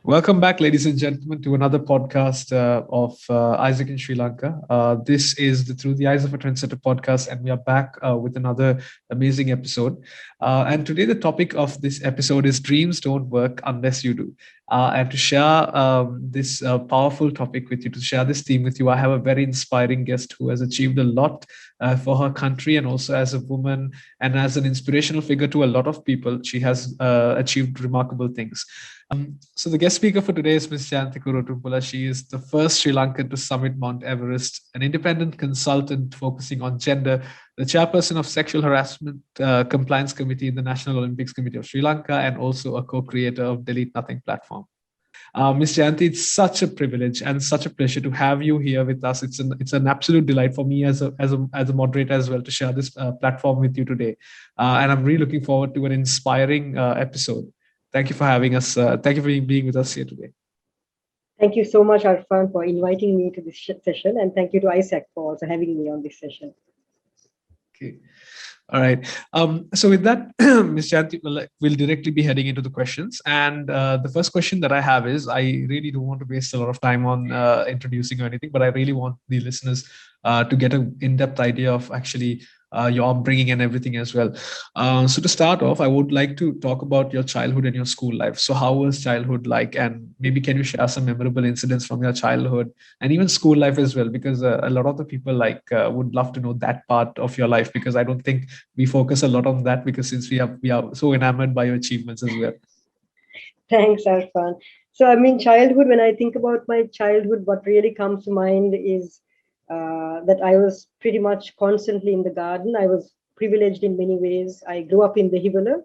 Welcome back, ladies and gentlemen, to another podcast of AIESEC in Sri Lanka. This is the Through the Eyes of a Trendsetter podcast, and we are back with another amazing episode. And today, the topic of this episode is Dreams Don't Work Unless You Do. And to share this powerful topic with you, to share this theme with you, I have a very inspiring guest who has achieved a lot for her country, and also as a woman and as an inspirational figure to a lot of people. She has achieved remarkable things. So the guest speaker for today is Ms. Jayanthi Kuru-Utumpala. She is the first Sri Lankan to summit Mount Everest, an independent consultant focusing on gender, the chairperson of Sexual Harassment Compliance Committee in the National Olympics Committee of Sri Lanka, and also a co-creator of Delete Nothing platform. Ms. Jayanthi, it's such a privilege and such a pleasure to have you here with us. It's an absolute delight for me as a moderator as well to share this platform with you today. And I'm really looking forward to an inspiring episode. Thank you for having us. Thank you for being with us here today. Thank you so much, Arfan, for inviting me to this session. And thank you to AIESEC for also having me on this session. Okay. All right. So with that, Ms. Jayanthi, we'll directly be heading into the questions. And the first question that I have is, I really don't want to waste a lot of time on introducing or anything, but I really want the listeners to get an in-depth idea of actually your upbringing and everything as well. So to start off, I would like to talk about your childhood and your school life. So how was childhood like? And maybe can you share some memorable incidents from your childhood and even school life as well? Because a lot of the people would love to know that part of your life, because I don't think we focus a lot on that, because since we are so enamored by your achievements as well. Thanks, Arfan. So, I mean, childhood, when I think about my childhood, what really comes to mind is that I was pretty much constantly in the garden. I was privileged in many ways. I grew up in the Himalayan,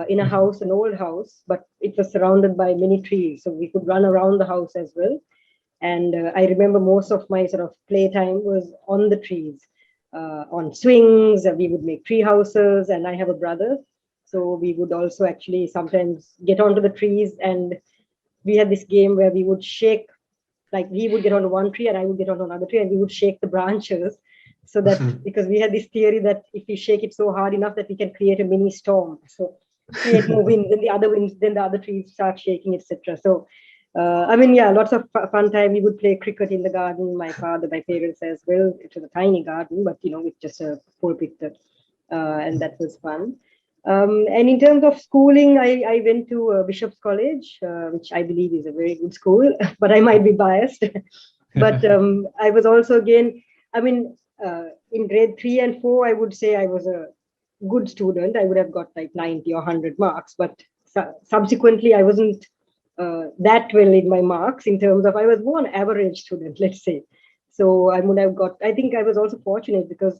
in a house, an old house, but it was surrounded by many trees. So we could run around the house as well. And I remember most of my sort of playtime was on the trees, on swings. We would make tree houses, and I have a brother. So we would also actually sometimes get onto the trees, and we had this game where we would shake, like he would get onto one tree and I would get onto another tree, and we would shake the branches, so that because we had this theory that if we shake it so hard enough that we can create a mini storm. So create more winds, then the other winds, then the other trees start shaking, etc. So I mean, yeah, lots of fun time. We would play cricket in the garden. My parents as well. It was a tiny garden, but with just a pulpit, and that was fun. And in terms of schooling, I went to Bishop's College, which I believe is a very good school, but I might be biased. But I was also, again, I mean, in grade 3 and 4, I would say I was a good student. I would have got like 90 or 100 marks, but subsequently, I wasn't that well in my marks, in terms of I was more an average student, let's say. So I would have I think I was also fortunate because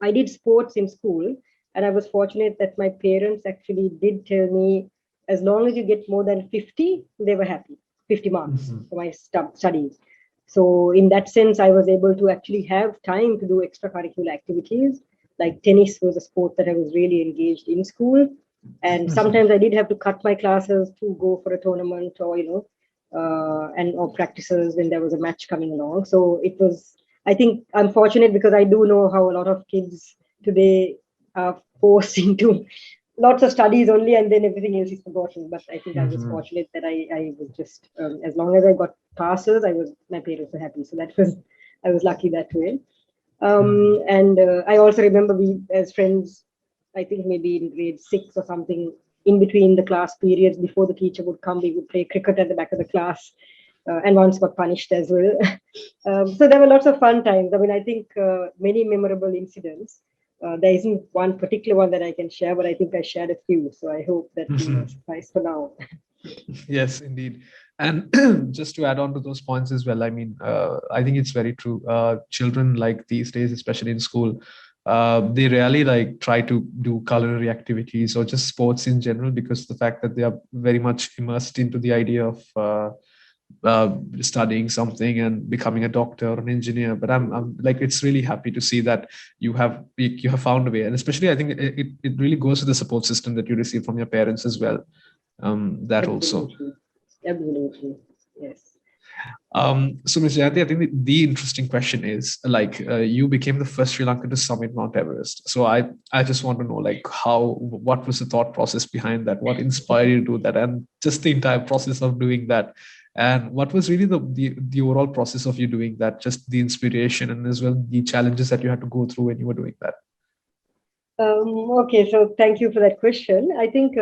I did sports in school. And I was fortunate that my parents actually did tell me, as long as you get more than 50, they were happy, 50 marks for my studies. So in that sense, I was able to actually have time to do extracurricular activities. Like tennis was a sport that I was really engaged in school. And sometimes I did have to cut my classes to go for a tournament or, or practices when there was a match coming along. So it was, I think I'm fortunate because I do know how a lot of kids today are forced into lots of studies only, and then everything else is forgotten. But I think I was fortunate that I was just, as long as I got passes, my parents were happy. So I was lucky that way. And I also remember we, as friends, I think maybe in grade 6 or something, in between the class periods, before the teacher would come, we would play cricket at the back of the class. And once got punished as well. So there were lots of fun times. I mean, I think many memorable incidents. There isn't one particular one that I can share, but I think I shared a few. So I hope that will suffice for now. Yes, indeed. And just to add on to those points as well, I mean, I think it's very true. Children like these days, especially in school, they really try to do culinary activities or just sports in general, because the fact that they are very much immersed into the idea of studying something and becoming a doctor or an engineer. But I'm like, it's really happy to see that you have found a way, and especially I think it really goes to the support system that you receive from your parents as well. That Absolutely. also. Absolutely. Yes. So, Ms. Jayanthi, I think the interesting question is like you became the first Sri Lankan to summit Mount Everest. So I just want to know like what was the thought process behind that? What inspired you to do that? And just the entire process of doing that. And what was really the overall process of you doing that? Just the inspiration and as well the challenges that you had to go through when you were doing that. Okay, so thank you for that question. I think,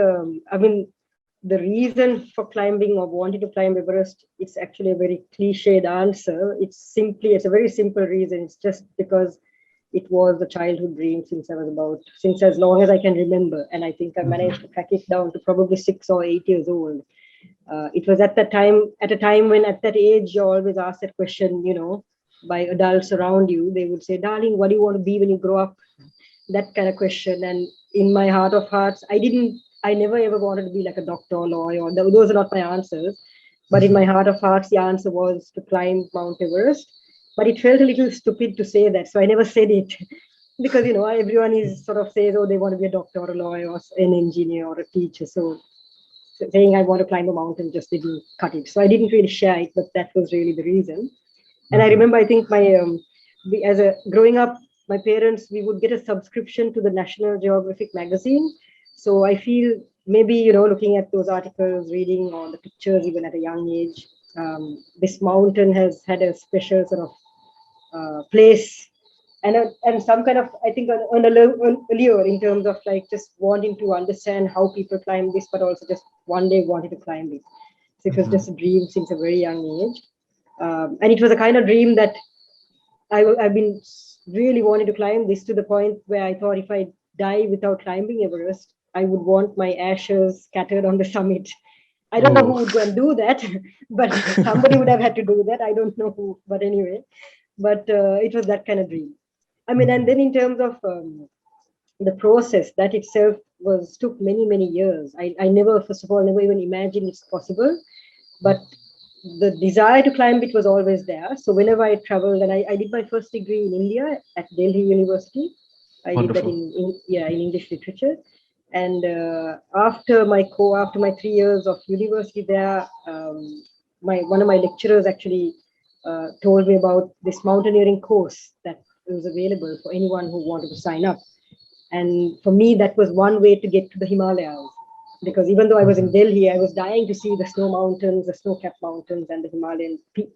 the reason for climbing or wanting to climb Everest, it's actually a very cliched answer. It's a very simple reason. It's just because it was a childhood dream since as long as I can remember. And I think I managed to crack it down to probably 6 or 8 years old. It was at a time when at that age, you always ask that question, by adults around you. They would say, darling, what do you want to be when you grow up? That kind of question. And in my heart of hearts, I never ever wanted to be like a doctor or lawyer. Those are not my answers. But in my heart of hearts, the answer was to climb Mount Everest. But it felt a little stupid to say that. So I never said it because, everyone is sort of says, oh, they want to be a doctor or a lawyer or an engineer or a teacher. So saying I want to climb a mountain just didn't cut it. So I didn't really share it, but that was really the reason. And I remember, I think growing up, my parents, we would get a subscription to the National Geographic magazine. So I feel maybe, looking at those articles, reading or the pictures, even at a young age, this mountain has had a special sort of place and some kind of, I think, an allure in terms of like just wanting to understand how people climb this, but also just one day wanting to climb it. So it was just a dream since a very young age. And it was a kind of dream that I've been really wanting to climb this to the point where I thought if I die without climbing Everest, I would want my ashes scattered on the summit. I don't know who would go and do that, but somebody would have had to do that. I don't know who, but anyway, it was that kind of dream. And then in terms of the process, that itself took many years. I never, first of all, never even imagined it's possible, but the desire to climb it was always there. So whenever I traveled, and I did my first degree in India at Delhi University. I Wonderful. did that in English literature. And after my 3 years of university there, one of my lecturers actually told me about this mountaineering course that was available for anyone who wanted to sign up. And for me, that was one way to get to the Himalayas. Because even though I was in Delhi, I was dying to see the snow mountains, the snow-capped mountains, and the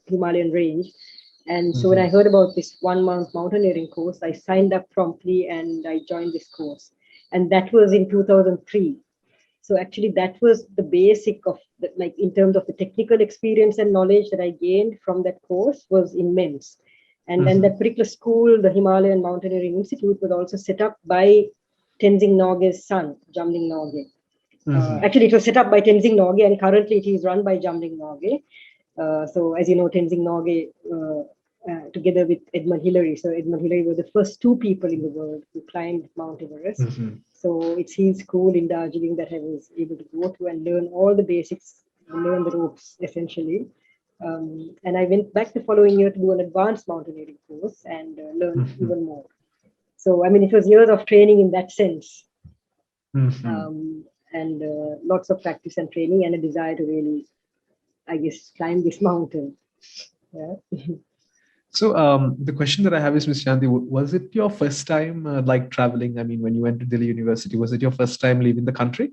Himalayan range. And so when I heard about this 1-month mountaineering course, I signed up promptly and I joined this course. And that was in 2003. So actually, that was the basic of like in terms of the technical experience and knowledge that I gained from that course was immense. And then that particular school, the Himalayan Mountaineering Institute, was also set up by Tenzing Norgay's son, Jamling Norgay. Actually, it was set up by Tenzing Norgay, and currently it is run by Jamling Norgay. So, as you know, Tenzing Norgay, together with Edmund Hillary. So, Edmund Hillary were the first 2 people in the world who climbed Mount Everest. So, it's his school in Darjeeling that I was able to go to and learn all the basics, learn the ropes, essentially. And I went back the following year to do an advanced mountaineering course and learn even more. So, it was years of training in that sense. And lots of practice and training and a desire to really, I guess, climb this mountain. Yeah. So the question that I have is, Ms. Jayanthi, was it your first time like traveling? When you went to Delhi University, was it your first time leaving the country?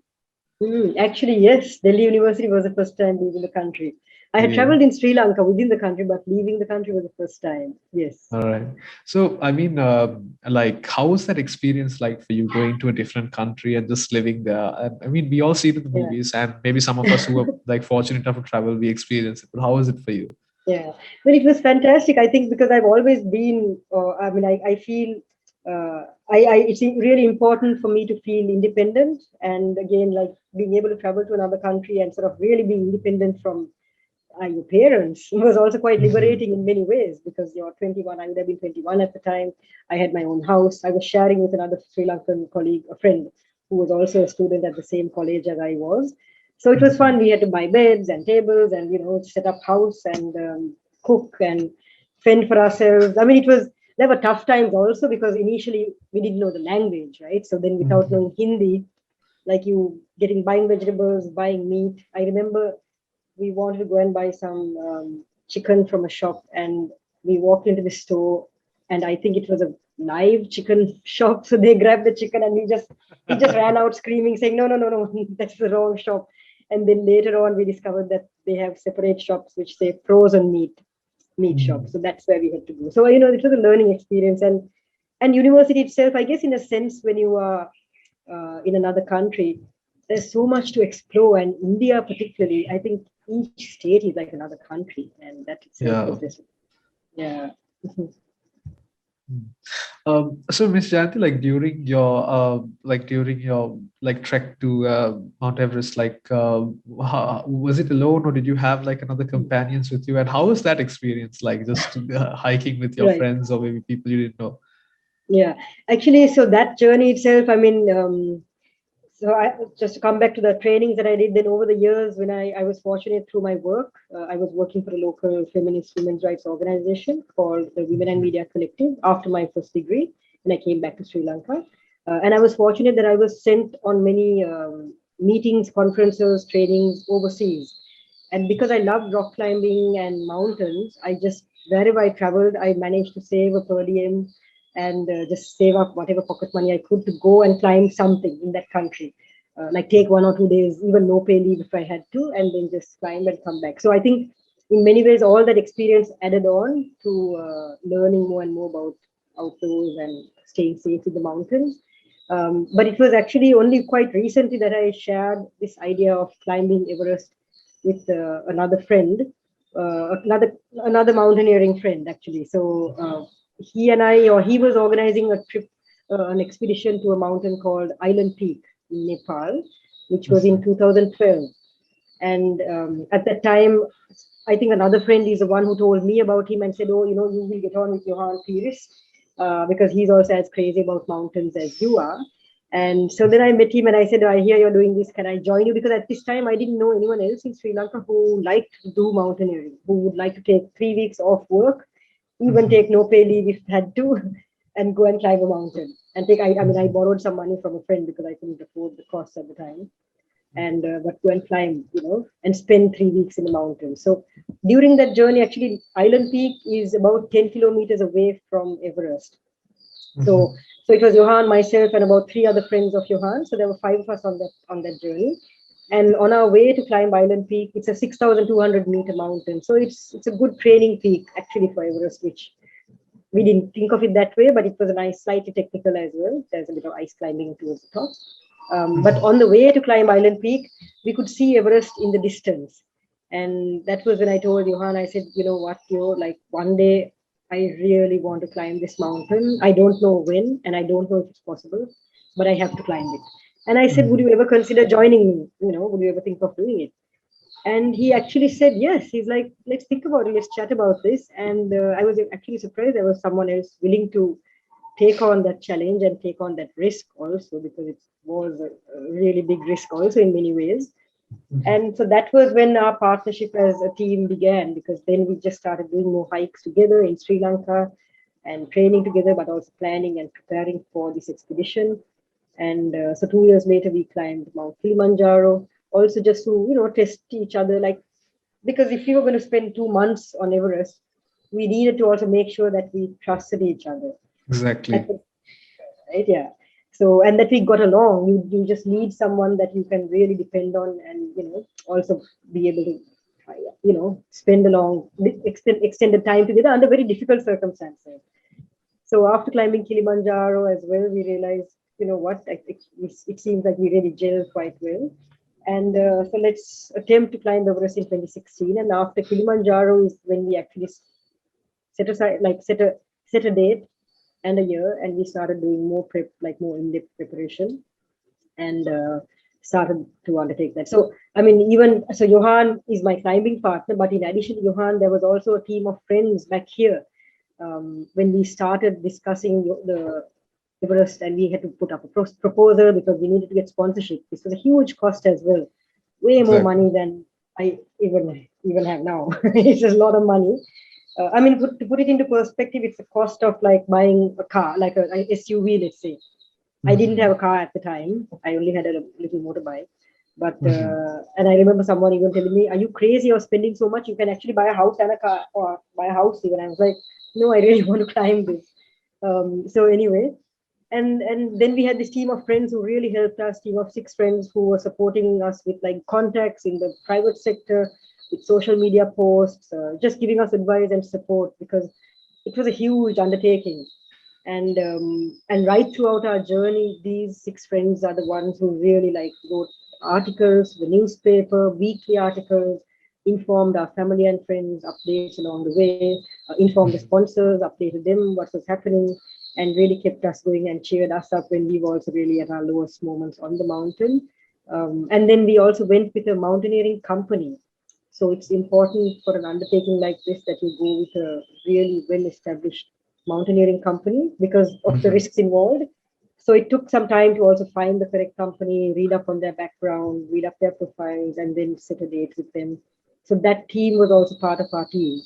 Actually, yes. Delhi University was the first time leaving the country. I had traveled in Sri Lanka within the country, but leaving the country was the first time. Yes. All right. So, like, how was that experience like for you going to a different country and just living there? We all see it in the movies, and maybe some of us who were like fortunate enough to travel, we experience it. But how was it for you? Yeah, but it was fantastic. I think because I've always been, I feel it's really important for me to feel independent. And again, like being able to travel to another country and sort of really be independent from your parents was also quite liberating in many ways because you're 21. I would have been 21 at the time. I had my own house. I was sharing with another Sri Lankan colleague, a friend who was also a student at the same college as I was. So it was fun. We had to buy beds and tables and, set up house and cook and fend for ourselves. There were tough times also because initially we didn't know the language, right? So then without knowing Hindi, like buying vegetables, buying meat. I remember we wanted to go and buy some chicken from a shop, and we walked into the store, and I think it was a live chicken shop. So they grabbed the chicken, and we just ran out screaming, saying, "No, no, no, no, that's the wrong shop." And then later on, we discovered that they have separate shops which say frozen meat shop. So that's where we had to go. So it was a learning experience, and university itself, I guess, in a sense, when you are in another country, there's so much to explore, and India particularly, I think each state is like another country, and that itself is just, yeah. So Miss Jayanthi, during your trek to Mount Everest, was it alone, or did you have like another companions with you? And how was that experience like, just hiking with your Right. friends or maybe people you didn't know? Yeah, actually, so that journey itself, I mean, so just to come back to the trainings that I did, then over the years, when I was fortunate through my work, I was working for a local feminist women's rights organization called the Women and Media Collective after my first degree, and I came back to Sri Lanka. And I was fortunate that I was sent on many meetings, conferences, trainings overseas. And because I loved rock climbing and mountains, wherever I traveled, I managed to save a per diem and just save up whatever pocket money I could to go and climb something in that country. Like take 1 or 2 days, even no pay leave if I had to, and then just climb and come back. So I think in many ways, all that experience added on to learning more and more about outdoors and staying safe in the mountains. But it was actually only quite recently that I shared this idea of climbing Everest with another friend, another mountaineering friend actually. So he was organizing a trip, an expedition to a mountain called Island Peak in Nepal, which was in 2012. And at that time, I think another friend is the one who told me about him and said, "Oh, you will get on with Johan Pires because he's also as crazy about mountains as you are." And so then I met him and I said, "I hear you're doing this. Can I join you?" Because at this time, I didn't know anyone else in Sri Lanka who liked to do mountaineering, who would like to take 3 weeks off work, even take no pay leave if had to, and go and climb a mountain. And I borrowed some money from a friend because I couldn't afford the costs at the time. And but go and climb, and spend 3 weeks in the mountains. So during that journey, actually, Island Peak is about 10 kilometers away from Everest. So it was Johan, myself, and about 3 other friends of Johan. So there were 5 of us on that journey. And on our way to climb Island Peak, it's a 6,200-meter mountain. So it's a good training peak actually for Everest, which we didn't think of it that way, but it was a nice, slightly technical as well. There's a bit of ice climbing towards the top. But on the way to climb Island Peak, we could see Everest in the distance. And that was when I told Johan, I said, "You know what, like one day I really want to climb this mountain. I don't know when, and I don't know if it's possible, but I have to climb it." And I said, "Would you ever consider joining me? Would you ever think of doing it?" And he actually said yes. He's like, "Let's think about it. Let's chat about this." And I was actually surprised there was someone else willing to take on that challenge and take on that risk also, because it was a really big risk also in many ways. And so that was when our partnership as a team began, because then we just started doing more hikes together in Sri Lanka and training together, but also planning and preparing for this expedition. And so 2 years later, we climbed Mount Kilimanjaro, also just to, test each other. Like, because if we were going to spend 2 months on Everest, we needed to also make sure that we trusted each other. Exactly. Right? Yeah. So, and that we got along. You just need someone that you can really depend on, and also be able to spend a long extended time together under very difficult circumstances. So after climbing Kilimanjaro as well, we realized, what, it seems like we really gelled quite well. And so let's attempt to climb Everest in 2016. And after Kilimanjaro is when we actually set a date and a year, and we started doing more prep, like more in-depth preparation, and started to undertake that. So Johan is my climbing partner, but in addition to Johan, there was also a team of friends back here. When we started discussing the Everest, and we had to put up a proposal because we needed to get sponsorship. This was a huge cost as well, way more money than I even have now. It's just a lot of money. To put it into perspective, it's the cost of like buying a car, like a SUV, let's say. I didn't have a car at the time. I only had a little motorbike. But and I remember someone even telling me, "Are you crazy? You're spending so much. You can actually buy a house and a car, or buy a house even." I was like, "No, I really want to climb this." So anyway, and then we had this team of friends who really helped us. Team of 6 friends who were supporting us with like contacts in the private sector, with social media posts, just giving us advice and support because it was a huge undertaking. And right throughout our journey, these 6 friends are the ones who really like wrote articles, the newspaper, weekly articles, informed our family and friends, updates along the way, informed the sponsors, updated them what was happening, and really kept us going and cheered us up when we were also really at our lowest moments on the mountain. And then we also went with a mountaineering company. So it's important for an undertaking like this that you go with a really well-established mountaineering company because of the risks involved. So it took some time to also find the correct company, read up on their background, read up their profiles, and then set a date with them. So that team was also part of our team.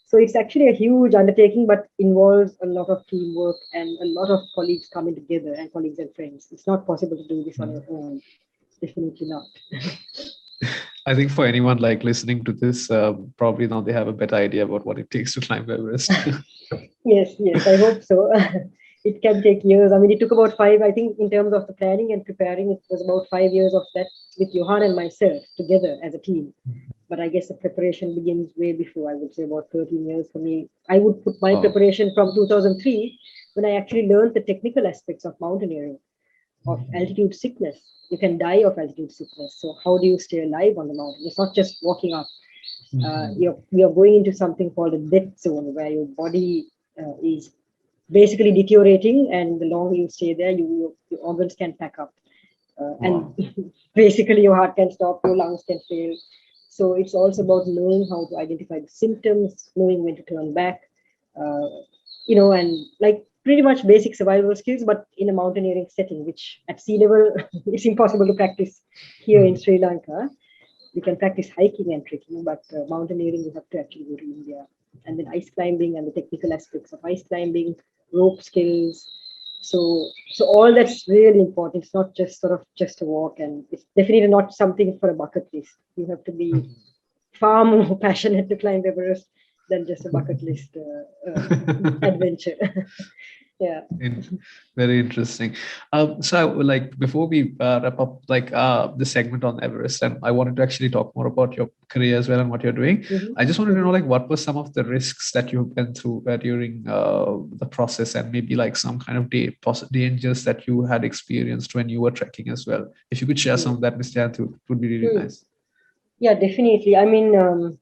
So it's actually a huge undertaking, but involves a lot of teamwork and a lot of colleagues coming together and colleagues and friends. It's not possible to do this on your own. Definitely not. I think for anyone like listening to this, probably now they have a better idea about what it takes to climb Everest. Yes, I hope so. It can take years. I mean, it took about 5, I think, in terms of the planning and preparing, it was about 5 years of that with Johan and myself together as a team. But I guess the preparation begins way before, I would say about 13 years for me. I would put my preparation from 2003 when I actually learned the technical aspects of mountaineering, of altitude sickness. You can die of altitude sickness. So how do you stay alive on the mountain? It's not just walking up. You're going into something called a death zone where your body is basically deteriorating, and the longer you stay there, your organs can pack up, and basically your heart can stop, your lungs can fail. So it's also about knowing how to identify the symptoms, knowing when to turn back, uh, and like pretty much basic survival skills, but in a mountaineering setting, which at sea level it's impossible to practice here in Sri Lanka. We can practice hiking and trekking, but mountaineering you have to actually go to India. And then ice climbing and the technical aspects of ice climbing, rope skills. So all that's really important. It's not just sort of just a walk, and it's definitely not something for a bucket list. You have to be far more passionate to climb Everest than just a bucket list adventure. Yeah. Very interesting. So, like before we wrap up, like the segment on Everest, and I wanted to actually talk more about your career as well and what you're doing. I just wanted to know, like, what were some of the risks that you've been through during the process, and maybe like some kind of dangers that you had experienced when you were trekking as well. If you could share some of that, Mr. Jayanthi, it would be really nice. Yeah, definitely. I mean,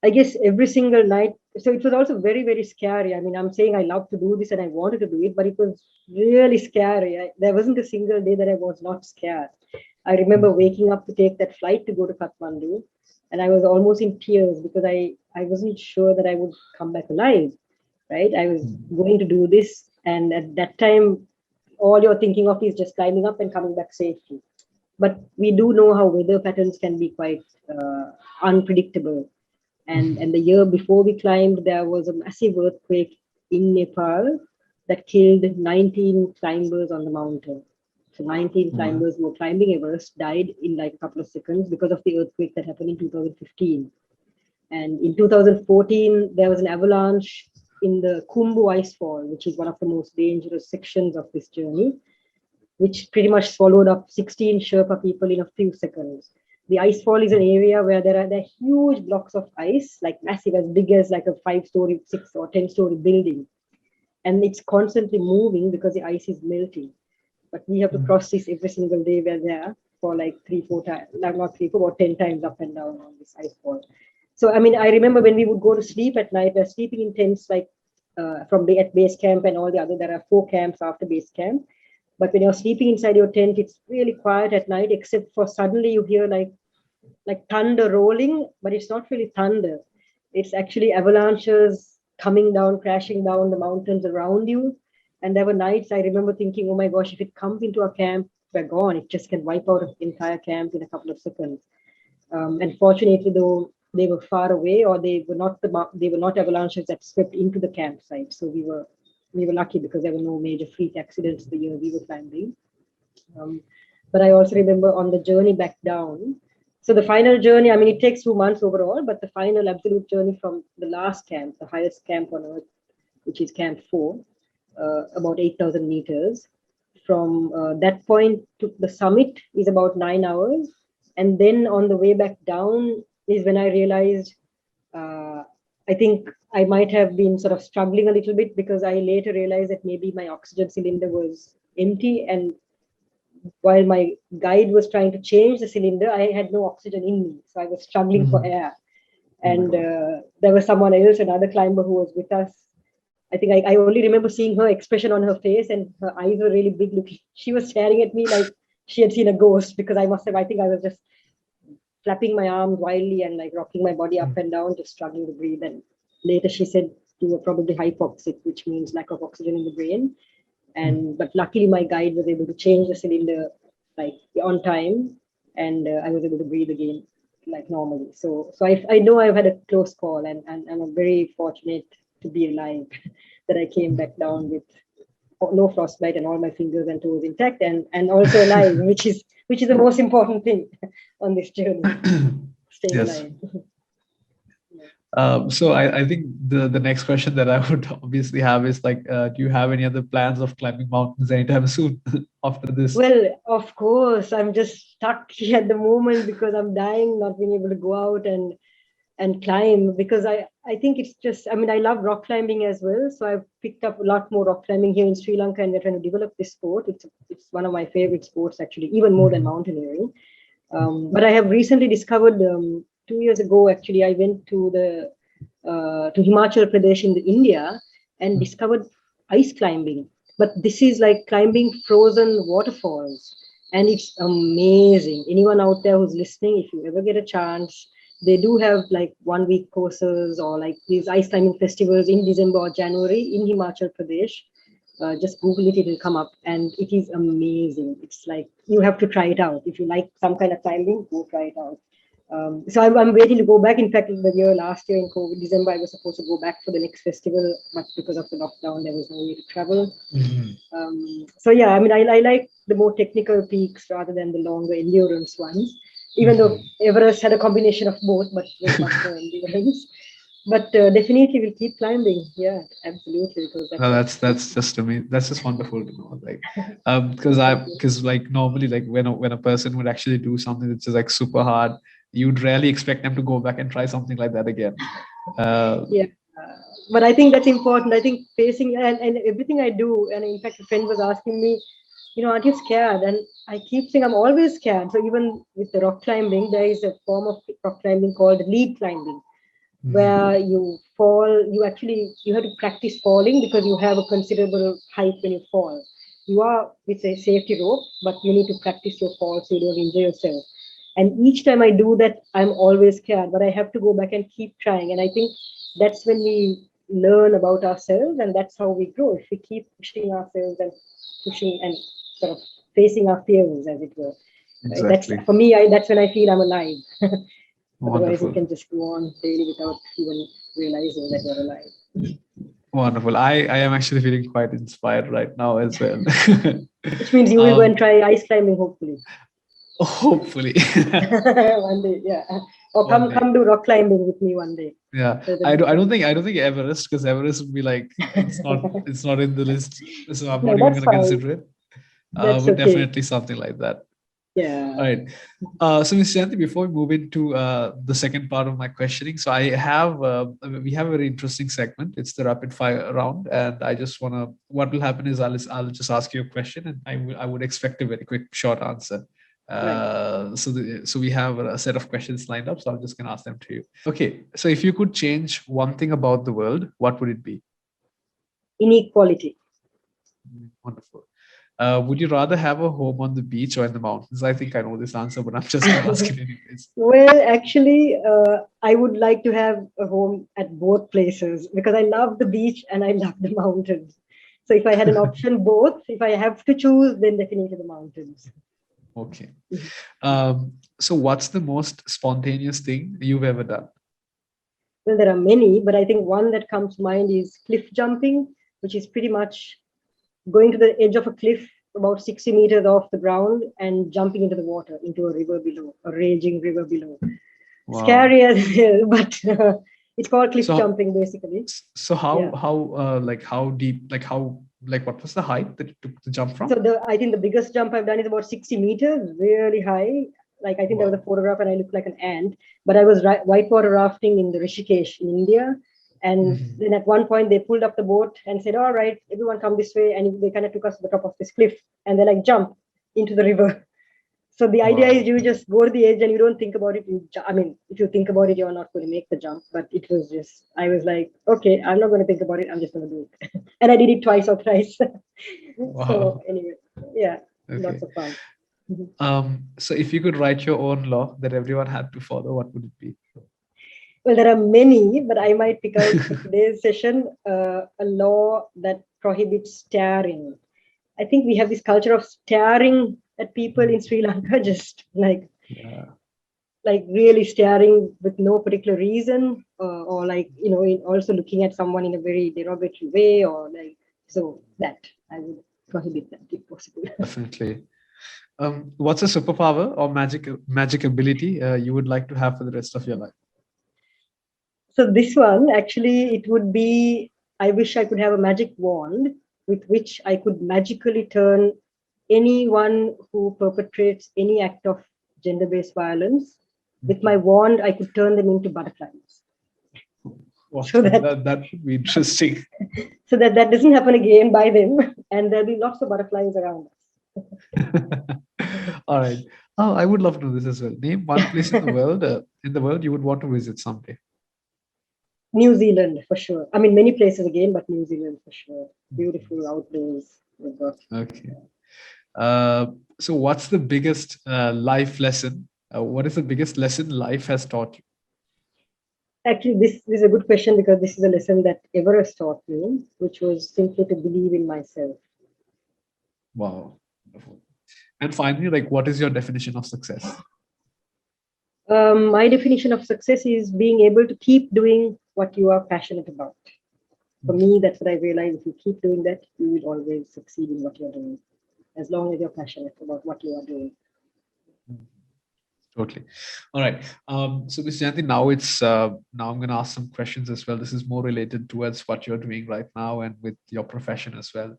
I guess every single night. So it was also very, very scary. I mean, I'm saying I love to do this and I wanted to do it, but it was really scary. There wasn't a single day that I was not scared. I remember waking up to take that flight to go to Kathmandu, and I was almost in tears because I wasn't sure that I would come back alive, right? I was going to do this, and at that time, all you're thinking of is just climbing up and coming back safely. But we do know how weather patterns can be quite unpredictable. And the year before we climbed, there was a massive earthquake in Nepal that killed 19 climbers on the mountain. So 19 climbers who were climbing Everest died in like a couple of seconds because of the earthquake that happened in 2015. And in 2014, there was an avalanche in the Khumbu icefall, which is one of the most dangerous sections of this journey, which pretty much swallowed up 16 Sherpa people in a few seconds. The icefall is an area where there are huge blocks of ice, like massive, as big as like a 5-story, 6 or 10-story building. And it's constantly moving because the ice is melting. But we have to cross this every single day. We're there for like 3-4 times, not 3, 4, about 10 times up and down on this icefall. So, I mean, I remember when we would go to sleep at night, we're sleeping in tents like at base camp and all the other, there are 4 camps after base camp. But when you're sleeping inside your tent, it's really quiet at night, except for suddenly you hear like thunder rolling, but it's not really thunder. It's actually avalanches coming down, crashing down the mountains around you. And there were nights I remember thinking, oh my gosh, if it comes into our camp, we're gone. It just can wipe out an entire camp in a couple of seconds. And fortunately, though, they were far away, or they were not avalanches that swept into the campsite. So we were lucky because there were no major freak accidents the year we were climbing. But I also remember on the journey back down. So the final journey, I mean, it takes 2 months overall, but the final absolute journey from the last camp, the highest camp on Earth, which is Camp 4, about 8,000 meters. From that point to the summit is about 9 hours. And then on the way back down is when I realized I think I might have been sort of struggling a little bit, because I later realized that maybe my oxygen cylinder was empty. And while my guide was trying to change the cylinder, I had no oxygen in me. So I was struggling for air. And there was someone else, another climber who was with us. I think I only remember seeing her expression on her face, and her eyes were really big looking. She was staring at me like she had seen a ghost, because I think I was just flapping my arms wildly and like rocking my body up and down, just struggling to breathe. And later she said you were probably hypoxic, which means lack of oxygen in the brain. And but luckily my guide was able to change the cylinder like on time, and I was able to breathe again like normally. So I know I've had a close call, and I'm very fortunate to be alive that I came back down with no frostbite and all my fingers and toes intact, and also alive, which is the most important thing on this journey. Staying alive. So I think the next question that I would obviously have is like, do you have any other plans of climbing mountains anytime soon after this? Well, of course, I'm just stuck here at the moment because I'm dying, not being able to go out and climb, because I think it's just, I mean, I love rock climbing as well. So I've picked up a lot more rock climbing here in Sri Lanka, and we're trying to develop this sport. It's one of my favorite sports, actually, even more than mountaineering. But I have recently discovered 2 years ago, actually, I went to Himachal Pradesh in India and discovered ice climbing. But this is like climbing frozen waterfalls, and it's amazing. Anyone out there who's listening, if you ever get a chance, they do have like 1 week courses or like these ice climbing festivals in December or January in Himachal Pradesh. Just Google it, it will come up, and it is amazing. It's like you have to try it out. If you like some kind of climbing, go try it out. So I'm waiting to go back. In fact, last year in COVID, December, I was supposed to go back for the next festival, but because of the lockdown, there was no way to travel. So yeah, I mean, I like the more technical peaks rather than the longer endurance ones, even though Everest had a combination of both, but with much more endurance. But definitely we'll keep climbing. Yeah, absolutely. Because that's just amazing. That's just wonderful to know. Like, because like normally, like when a person would actually do something that's just like super hard, you'd rarely expect them to go back and try something like that again. Yeah, but I think that's important. I think facing and everything I do, and in fact, a friend was asking me, aren't you scared? And I keep saying I'm always scared. So even with the rock climbing, there is a form of rock climbing called lead climbing, where you fall. You have to practice falling, because you have a considerable height when you fall. You are with a safety rope, but you need to practice your fall so you don't injure yourself. And each time I do that, I'm always scared, but I have to go back and keep trying. And I think that's when we learn about ourselves, and that's how we grow. If we keep pushing ourselves and pushing and sort of facing our fears, as it were. Exactly. That's for me. That's when I feel I'm alive. Otherwise, Wonderful. you can just go on daily without even realizing that you're alive. Wonderful. I am actually feeling quite inspired right now as well. Which means you will go and try ice climbing, hopefully. Hopefully. One day, yeah. Or come do rock climbing with me one day. Yeah, I don't think Everest, because Everest would be like it's not in the list, so I'm not even going to consider it. But definitely something like that. Yeah. All right. So, Ms. Jayanthi, before we move into the second part of my questioning, so we have a very interesting segment. It's the rapid fire round, and I just what will happen is I'll just ask you a question, and I would expect a very quick, short answer. So we have a set of questions lined up, so I'm just going to ask them to you. Okay. So if you could change one thing about the world, what would it be? Inequality. Wonderful. Would you rather have a home on the beach or in the mountains? I think I know this answer, but I'm just going to ask it anyways. Well, actually, I would like to have a home at both places, because I love the beach and I love the mountains. So if I had an option both, if I have to choose, then definitely the mountains. Okay. So what's the most spontaneous thing you've ever done? Well, there are many, but I think one that comes to mind is cliff jumping, which is pretty much going to the edge of a cliff about 60 meters off the ground and jumping into the water, into a river below, a raging river below. Wow. Scary as hell, but it's called cliff So- jumping, basically. So how Yeah. how deep, what was the height that you took the jump from? So I think the biggest jump I've done is about 60 meters, really high. Like, I think there was a Wow. photograph and I looked like an ant, but I was whitewater rafting in the Rishikesh in India. And Mhm. then at one point they pulled up the boat and said, all right, everyone come this way. And they kind of took us to the top of this cliff and they like jump into the river. So the idea Wow. is you just go to the edge and you don't think about it. I mean, if you think about it, you're not going to make the jump. But it was just, I was like, okay, I'm not going to think about it. I'm just going to do it. And I did it twice or thrice. Wow. So anyway, yeah, Okay. lots of fun. So if you could write your own law that everyone had to follow, what would it be? Well, there are many, but I might pick out for today's session a law that prohibits staring. I think we have this culture of staring at people in Sri Lanka, just Yeah. like really staring with no particular reason, or like, you know, also looking at someone in a very derogatory way, or like, so that I would prohibit that if possible. Definitely. What's a superpower or magic ability you would like to have for the rest of your life? So this one, actually, it would be, I wish I could have a magic wand with which I could magically turn anyone who perpetrates any act of gender-based violence. With my wand, I could turn them into butterflies. So that would be interesting. So that doesn't happen again by them, and there'll be lots of butterflies around us. All right. Oh, I would love to know this as well. Name one place in the world you would want to visit someday. New Zealand, for sure. I mean, many places again, but New Zealand for sure. Beautiful outdoors. Okay. So what's the biggest life lesson? What is the biggest lesson life has taught you? Actually, this is a good question, because this is a lesson that Everest taught me, which was simply to believe in myself. Wow. Wonderful. And finally, like, what is your definition of success? My definition of success is being able to keep doing what you are passionate about. For me, that's what I realized. If you keep doing that, you will always succeed in what you're doing, as long as you're passionate about what you are doing. Totally. All right. So Ms. Jayanthi, now I'm going to ask some questions as well. This is more related towards what you're doing right now and with your profession as well.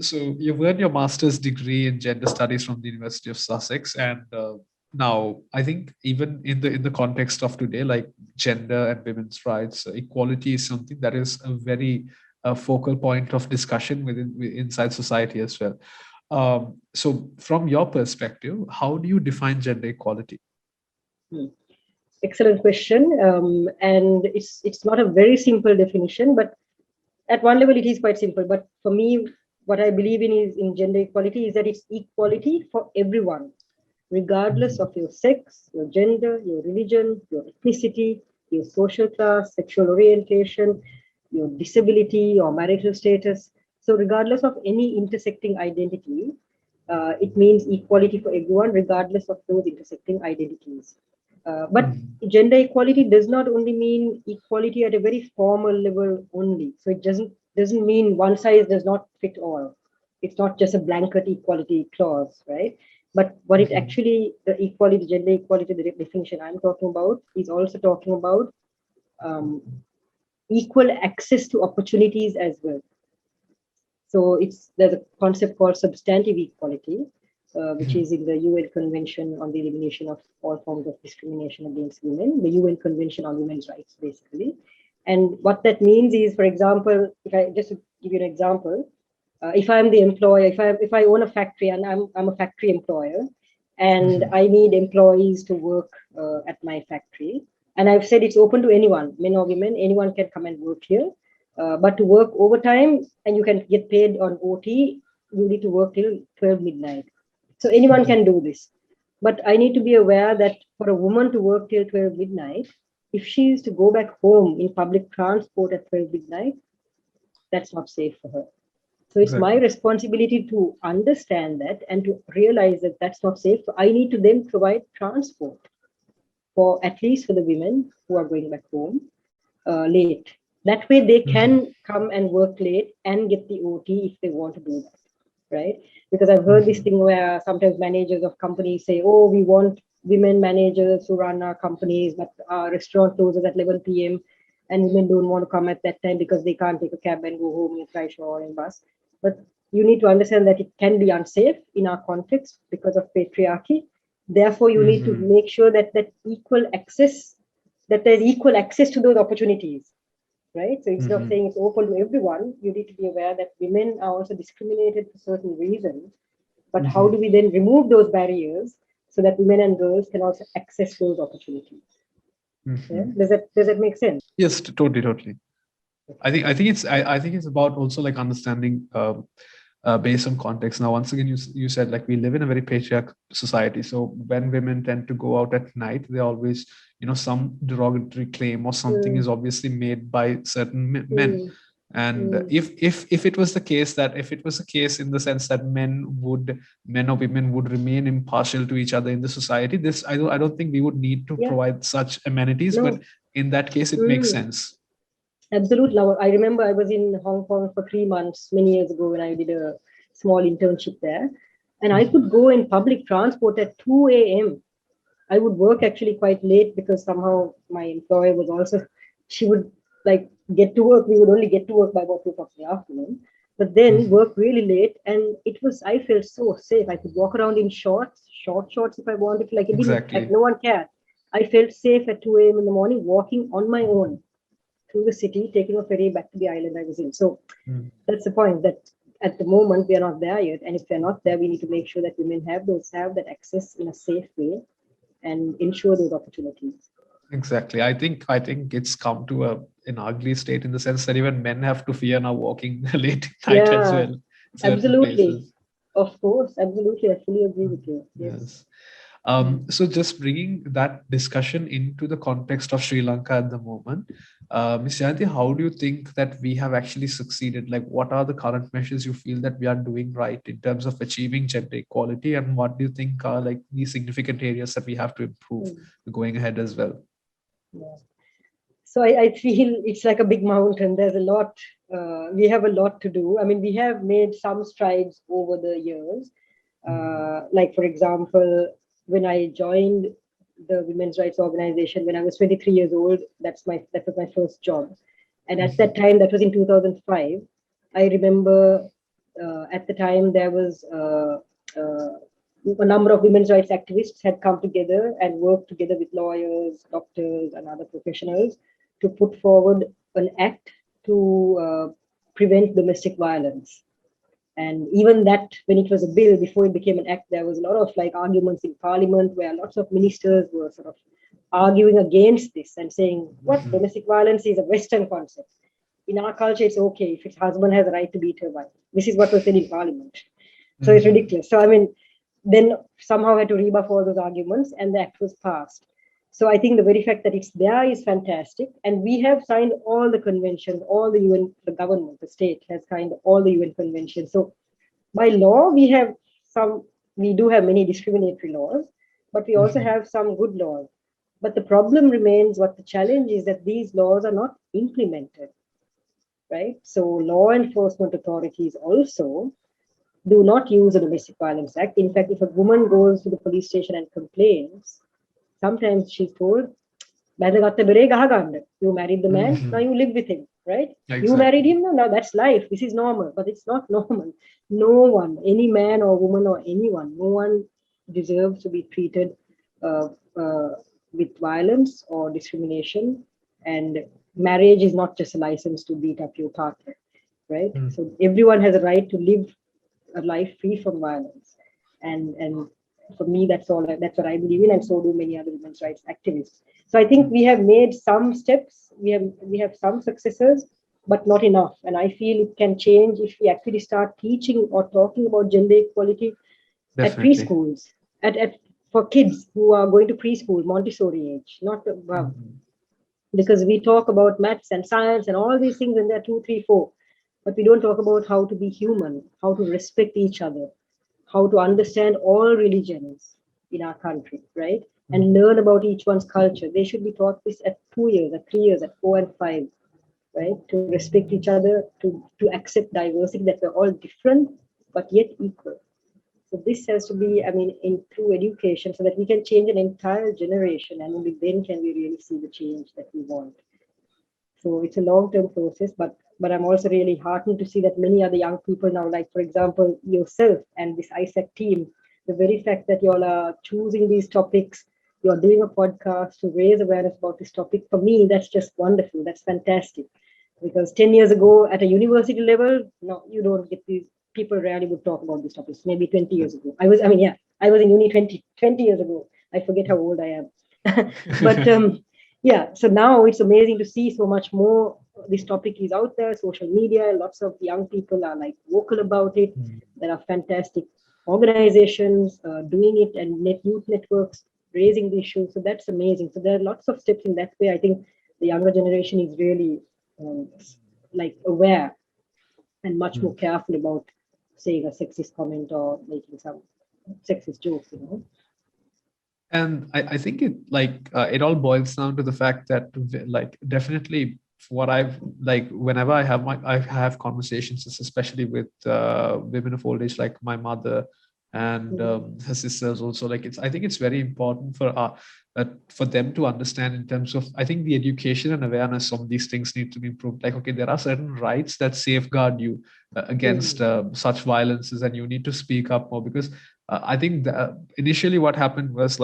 So you've earned your master's degree in gender studies from the University of Sussex, and now I think even in the context of today, like gender and women's rights, equality is something that is a very focal point of discussion inside society as well. So from your perspective, how do you define gender equality? Excellent question. And it's not a very simple definition, but at one level it is quite simple. But for me, what I believe in gender equality is that it's equality for everyone, regardless of your sex, your gender, your religion, your ethnicity, your social class, sexual orientation, your disability or marital status. So regardless of any intersecting identity, it means equality for everyone, regardless of those intersecting identities. But gender equality does not only mean equality at a very formal level only. So it doesn't mean one size does not fit all. It's not just a blanket equality clause, right? But what it actually, the equality, gender equality, the definition I'm talking about, is also talking about equal access to opportunities as well. So there's a concept called substantive equality, which is in the UN Convention on the Elimination of All Forms of Discrimination Against Women, the UN Convention on Women's Rights, basically. And what that means is, for example, if I just to give you an example, if I'm the employer, if I own a factory and I'm a factory employer, and I need employees to work at my factory, and I've said it's open to anyone, men or women, anyone can come and work here. But to work overtime and you can get paid on OT, you need to work till 12 midnight. So anyone can do this. But I need to be aware that for a woman to work till 12 midnight, if she is to go back home in public transport at 12 midnight, that's not safe for her. So it's my responsibility to understand that and to realize that that's not safe. So I need to then provide transport for at least for the women who are going back home late. That way they can come and work late and get the OT if they want to do that. right? Because I've heard this thing where sometimes managers of companies say, oh, we want women managers to run our companies, but our restaurant closes at 11 p.m. and women don't want to come at that time because they can't take a cab and go home in fly or in bus. But you need to understand that it can be unsafe in our context because of patriarchy. Therefore, you need to make sure that that there's equal access to those opportunities, right? So instead of saying it's open to everyone, you need to be aware that women are also discriminated for certain reasons. But how do we then remove those barriers so that women and girls can also access those opportunities? Yeah? Does that make sense? Yes, totally. I think it's about also like understanding based on context. Now, once again, you said like we live in a very patriarchal society. So when women tend to go out at night, they always, some derogatory claim or something is obviously made by certain men. And if it was the case in the sense that men or women would remain impartial to each other in the society, I don't think we would need to provide such amenities. No. But in that case, it makes sense. Absolutely. I remember I was in Hong Kong for 3 months many years ago when I did a small internship there. And I could go in public transport at 2 a.m. I would work actually quite late because somehow my employer was also, she would like get to work. We would only get to work by about 2 o'clock in the afternoon, but then work really late. And I felt so safe. I could walk around in short shorts if I wanted to, like it didn't, like no one cared. I felt safe at 2 a.m. in the morning, walking on my own through the city, taking a ferry back to the island I was in. So that's the point, that at the moment we are not there yet. And if we're not there, we need to make sure that women have that access in a safe way and ensure those opportunities. Exactly. I think it's come to an ugly state in the sense that even men have to fear now walking late at night as well. Absolutely. Places. Of course, absolutely. I fully agree with you. Yes. So just bringing that discussion into the context of Sri Lanka at the moment, Ms. Jayanthi, how do you think that we have actually succeeded? Like, what are the current measures you feel that we are doing right in terms of achieving gender equality? And what do you think are like the significant areas that we have to improve going ahead as well? Yeah. So I feel it's like a big mountain. There's a lot, we have a lot to do. I mean, we have made some strides over the years. Like, for example, when I joined the women's rights organization when I was 23 years old, that was my first job. And at that time, that was in 2005, I remember at the time there was a number of women's rights activists had come together and worked together with lawyers, doctors, and other professionals to put forward an act to prevent domestic violence. And even that, when it was a bill, before it became an act, there was a lot of like arguments in parliament where lots of ministers were sort of arguing against this and saying, what, domestic violence is a Western concept. In our culture, it's okay if its husband has a right to beat her wife. This is what was said in parliament. So it's ridiculous. So, I mean, then somehow had to rebuff all those arguments and the act was passed. So I think the very fact that it's there is fantastic. And we have signed all the conventions, all the UN, the government, the state has signed all the UN conventions. So by law, we do have many discriminatory laws, but we also have some good laws. But the problem remains, what the challenge is that these laws are not implemented, right? So law enforcement authorities also do not use the Domestic Violence Act. In fact, if a woman goes to the police station and complains, sometimes she's told, you married the man, now you live with him, right? Exactly. You married him, now that's life. This is normal, but it's not normal. No one, any man or woman or anyone, no one deserves to be treated with violence or discrimination. And marriage is not just a license to beat up your partner, right? So everyone has a right to live a life free from violence. And for me, that's what I believe in, and so do many other women's rights activists. So I think we have made some steps, we have some successes, but not enough. And I feel it can change if we actually start teaching or talking about gender equality at preschools, for kids who are going to preschool, Montessori age, not above. Because we talk about maths and science and all these things when they're 2, 3, 4, but we don't talk about how to be human, how to respect each other, how to understand all religions in our country, right? And learn about each one's culture. They should be taught this at 2 years, at 3 years, at 4 and 5, right? To respect each other, to accept diversity, that we're all different, but yet equal. So this has to be, through education, so that we can change an entire generation, and only then can we really see the change that we want. So it's a long-term process, but I'm also really heartened to see that many other young people now, like for example yourself and this AIESEC team, the very fact that you all are choosing these topics, you're doing a podcast to raise awareness about this topic. For me, that's just wonderful. That's fantastic. Because 10 years ago at a university level, no, you don't get these people rarely would talk about these topics. Maybe 20 years ago. I was in uni 20 years ago. I forget how old I am. But yeah, so now it's amazing to see so much more. This topic is out there, social media, lots of young people are like vocal about it. There are fantastic organizations doing it, and youth networks raising the issue. So that's amazing. So there are lots of steps in that way. I think the younger generation is really aware and much more careful about saying a sexist comment or making some sexist jokes, And I think it all boils down to the fact that definitely what I've whenever I have conversations, especially with women of old age, like my mother and her sisters also, I think it's very important for them to understand in terms of, I think the education and awareness of these things need to be improved. Like, okay, there are certain rights that safeguard you against such violences, and you need to speak up more, because I think initially what happened was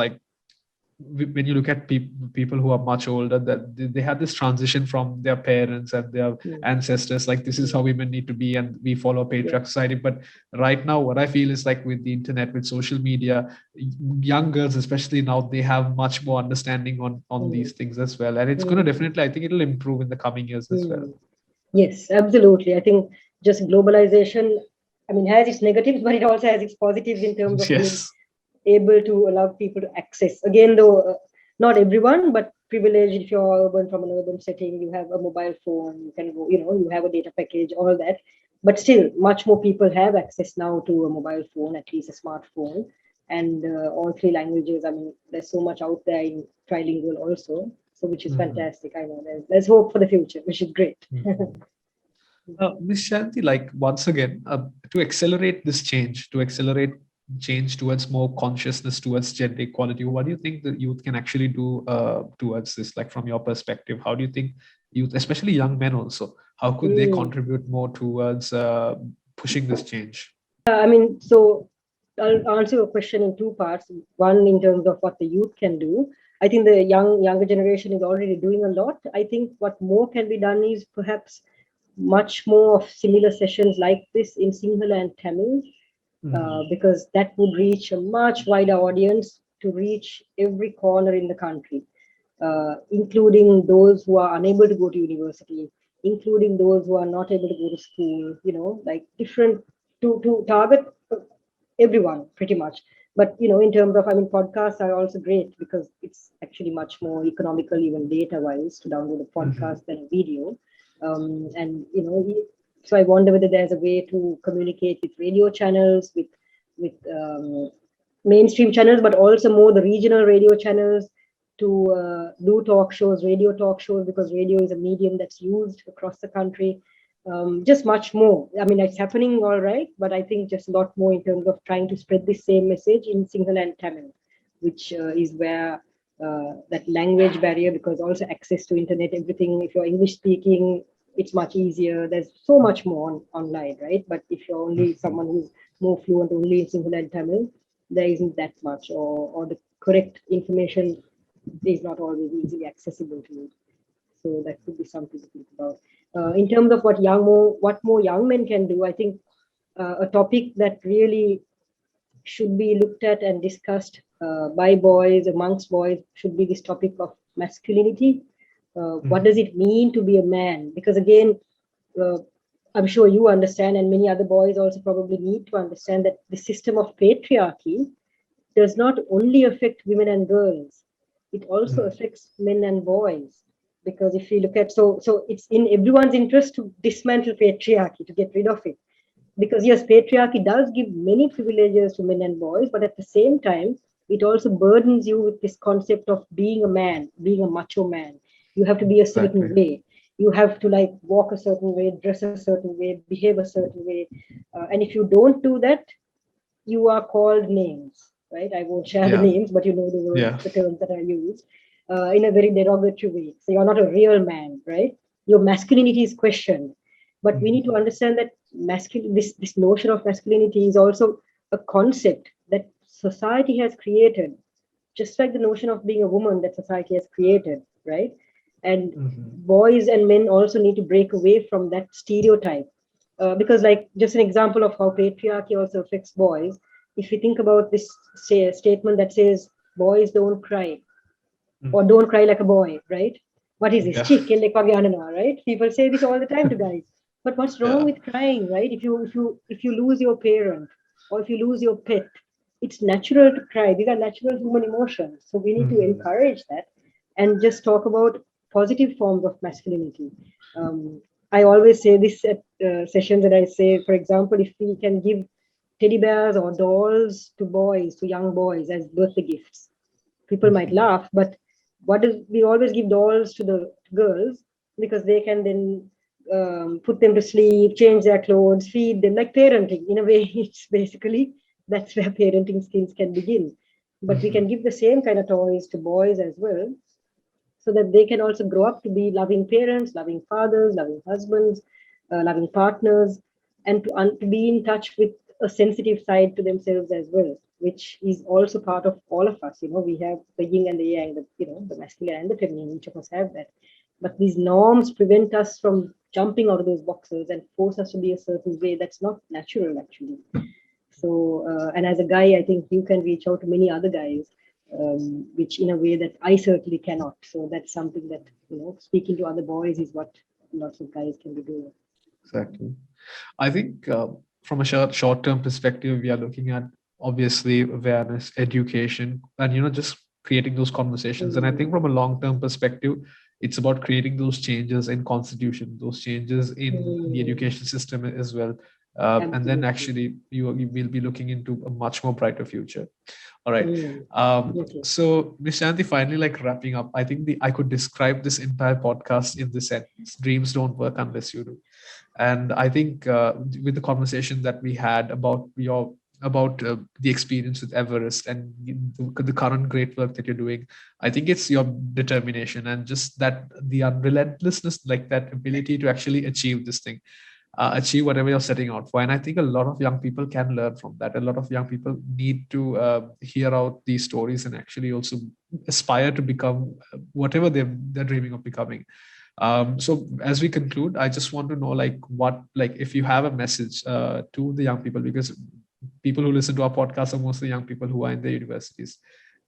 when you look at people who are much older, that they had this transition from their parents and their ancestors, like this is how women need to be, and we follow patriarchal society. But right now what I feel is with the internet, with social media, young girls especially now, they have much more understanding on these things as well, and it's going to definitely, I think it'll improve in the coming years as well. Yes, absolutely. I think just globalization, has its negatives, but it also has its positives in terms of being able to allow people to access. Again, though, not everyone, but privileged. If you're urban, from an urban setting, you have a mobile phone, you can go, you have a data package, all that. But still, much more people have access now to a mobile phone, at least a smartphone, and all three languages. There's so much out there in trilingual also, so which is fantastic. I know there's hope for the future, which is great. Ms. Jayanthi, once again, to accelerate this change, towards more consciousness towards gender equality, what do you think the youth can actually do towards this? From your perspective, how do you think youth, especially young men also, how could they contribute more towards pushing this change? So I'll answer your question in two parts. One, in terms of what the youth can do. I think the younger generation is already doing a lot. I think what more can be done is perhaps much more of similar sessions like this in Sinhala and Tamil, because that would reach a much wider audience, to reach every corner in the country, including those who are unable to go to university, including those who are not able to go to school, different, to target everyone pretty much. But in terms of, podcasts are also great, because it's actually much more economical, even data wise, to download a podcast than a video. So I wonder whether there's a way to communicate with radio channels, with mainstream channels, but also more the regional radio channels, to do radio talk shows, because radio is a medium that's used across the country. Just much more. It's happening all right, but I think just a lot more in terms of trying to spread the same message in Sinhala and Tamil, which is where that language barrier, because also access to internet, everything, if you're English speaking, it's much easier. There's so much more online, right? But if you're only someone who's more fluent only in Sinhala and Tamil, there isn't that much, or the correct information is not always easily accessible to you. So that could be something to think about. In terms of what more young men can do, I think a topic that really should be looked at and discussed by boys, amongst boys, should be this topic of masculinity. What does it mean to be a man? Because again, I'm sure you understand, and many other boys also probably need to understand, that the system of patriarchy does not only affect women and girls, it also affects men and boys. Because if you look at, so it's in everyone's interest to dismantle patriarchy, to get rid of it. Because yes, patriarchy does give many privileges to men and boys, but at the same time, it also burdens you with this concept of being a man, being a macho man. You have to be a certain way. you have to like walk a certain way, dress a certain way, behave a certain way. And if you don't do that, you are called names, right? I won't share the Yeah. names, but you know the words, Yeah. the terms that are used in a very derogatory way. So you're not a real man, right? Your masculinity is questioned. But we need to understand that this notion of masculinity is also a concept that society has created, just like the notion of being a woman that society has created, right? And boys and men also need to break away from that stereotype. Because, like, just an example of how patriarchy also affects boys, if you think about this statement that says, boys don't cry, or don't cry like a boy, right? What is this? Yeah. Chick, right? People say this all the time to guys. But what's wrong Yeah. with crying, right? If you lose your parent or if you lose your pet, it's natural to cry. These are natural human emotions. So we need to encourage that and just talk about positive forms of masculinity. I always say this at sessions that I say, for example, if we can give teddy bears or dolls to boys, to young boys as birthday gifts, people might laugh, but what is we always give dolls to the girls because they can then put them to sleep, change their clothes, feed them, like parenting. In a way, it's basically that's where parenting skills can begin. But we can give the same kind of toys to boys as well, so that they can also grow up to be loving parents, loving fathers, loving husbands, loving partners, and to be in touch with a sensitive side to themselves as well, which is also part of all of us. You know, we have the yin and the yang, the masculine and the feminine. Each of us have that. But these norms prevent us from jumping out of those boxes and force us to be a certain way that's not natural, actually. So, and as a guy, I think you can reach out to many other guys, which in a way that I certainly cannot. So that's something that, speaking to other boys is what lots of guys can be doing. Exactly. I think from a short-term perspective, we are looking at obviously awareness, education, and just creating those conversations. And I think from a long-term perspective, it's about creating those changes in constitution, those changes in the education system as well. And then Absolutely. actually you will be looking into a much more brighter future. All right. Okay. So Ms. Shanti, finally, like wrapping up, I think I could describe this entire podcast in this sentence: dreams don't work unless you do. And I think with the conversation that we had about the experience with Everest and the current great work that you're doing, I think it's your determination and just that the unrelentlessness, like that ability to actually achieve this thing, achieve whatever you're setting out for. And I think a lot of young people can learn from that. A lot of young people need to hear out these stories and actually also aspire to become whatever they're dreaming of becoming. So as we conclude, I just want to know, like if you have a message to the young people, because people who listen to our podcast are mostly young people who are in the universities.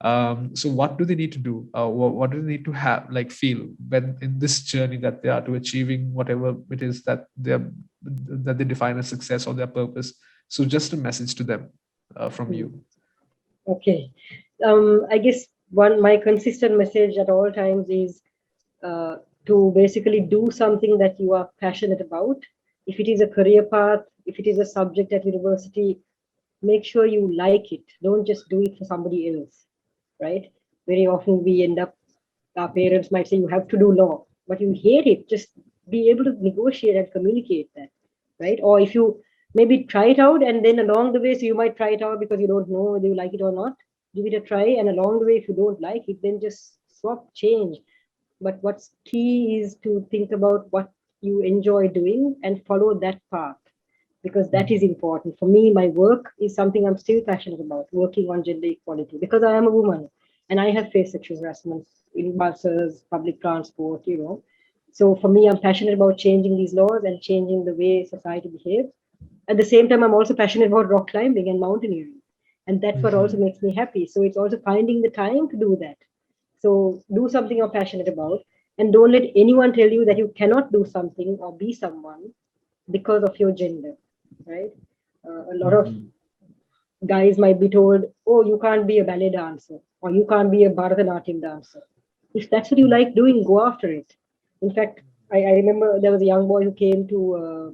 So what do they need to do? What do they need to have, like, feel when in this journey that they are to achieving whatever it is that they define as success or their purpose? So just a message to them from you. Okay. I guess my consistent message at all times is to basically do something that you are passionate about. If it is a career path, if it is a subject at university, make sure you like it. Don't just do it for somebody else, right? Very often we end up, our parents might say you have to do law, but you hate it. Just be able to negotiate and communicate that, right? Or if you maybe try it out and then along the way, so you might try it out because you don't know whether you like it or not. Give it a try, and along the way, if you don't like it, then just swap, change. But what's key is to think about what you enjoy doing and follow that path, because that is important. For me, my work is something I'm still passionate about, working on gender equality, because I am a woman and I have faced sexual harassment in buses, public transport. So for me, I'm passionate about changing these laws and changing the way society behaves. At the same time, I'm also passionate about rock climbing and mountaineering. And that's what also makes me happy. So it's also finding the time to do that. So do something you're passionate about, and don't let anyone tell you that you cannot do something or be someone because of your gender, right? A lot of guys might be told, oh, you can't be a ballet dancer or you can't be a Bharatanatyam dancer. If that's what you like doing, go after it. In fact, I remember there was a young boy who came to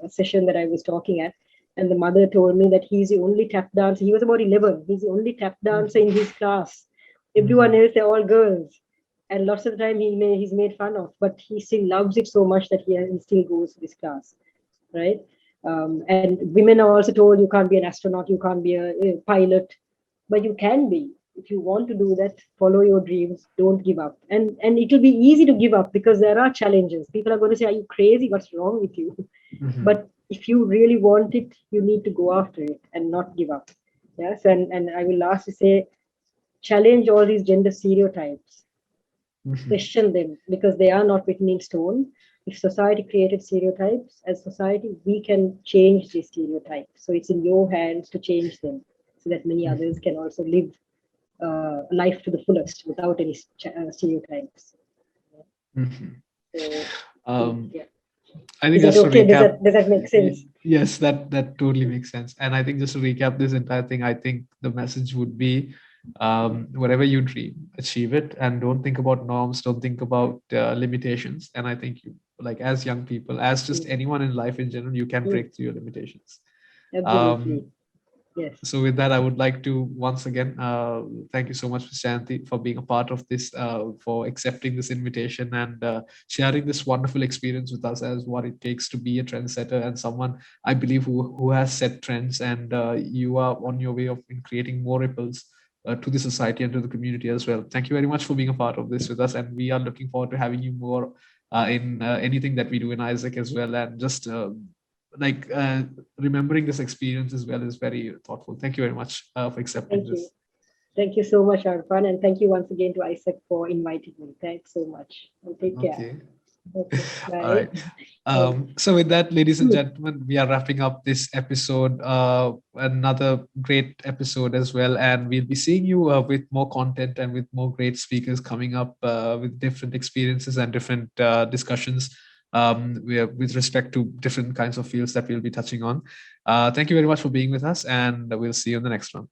a session that I was talking at, and the mother told me that he's the only tap dancer. He was about 11. He's the only tap dancer in his class. Everyone else, they're all girls. and lots of the time he's made fun of, but he still loves it so much that he still goes to this class, right? And women are also told you can't be an astronaut, you can't be a pilot, but you can be. If you want to do that, follow your dreams, don't give up. And it will be easy to give up because there are challenges. People are going to say, are you crazy, what's wrong with you? Mhm. But if you really want it, you need to go after it and not give up. Yes, and I will lastly say, challenge all these gender stereotypes, Mhm. question them, because they are not written in stone. If society created stereotypes, as society, we can change these stereotypes. So it's in your hands to change them so that many others Mhm. can also live life to the fullest without any stereotypes. Mhm. So, Um, yeah. I think Is that just to okay? Does recap, that make sense? yes, that totally makes sense. And I think just to recap this entire thing, I think the message would be, whatever you dream, achieve it, and don't think about norms, don't think about limitations. And I think you, like as young people, as just Mm, anyone in life in general, you can mm, break through your limitations. absolutely. Um, Yes. so with that, I would like to once again thank you so much, Ms. Jayanthi, for being a part of this, for accepting this invitation and sharing this wonderful experience with us as what it takes to be a trendsetter and someone I believe who has set trends, and you are on your way of in creating more ripples to the society and to the community as well. Thank you very much for being a part of this with us, and we are looking forward to having you more in anything that we do in AIESEC as well, and just like remembering this experience as well is very thoughtful. Thank you very much for accepting Thank you. this. Thank you so much, Arfan. And thank you once again to AIESEC for inviting me. Thanks so much. And take care. Okay. Okay. All Bye. right. Okay. So with that, ladies and gentlemen, we are wrapping up this episode. Another great episode as well, and we'll be seeing you with more content and with more great speakers coming up with different experiences and different discussions with respect to different kinds of fields that we'll be touching on. Thank you very much for being with us, and we'll see you in the next one.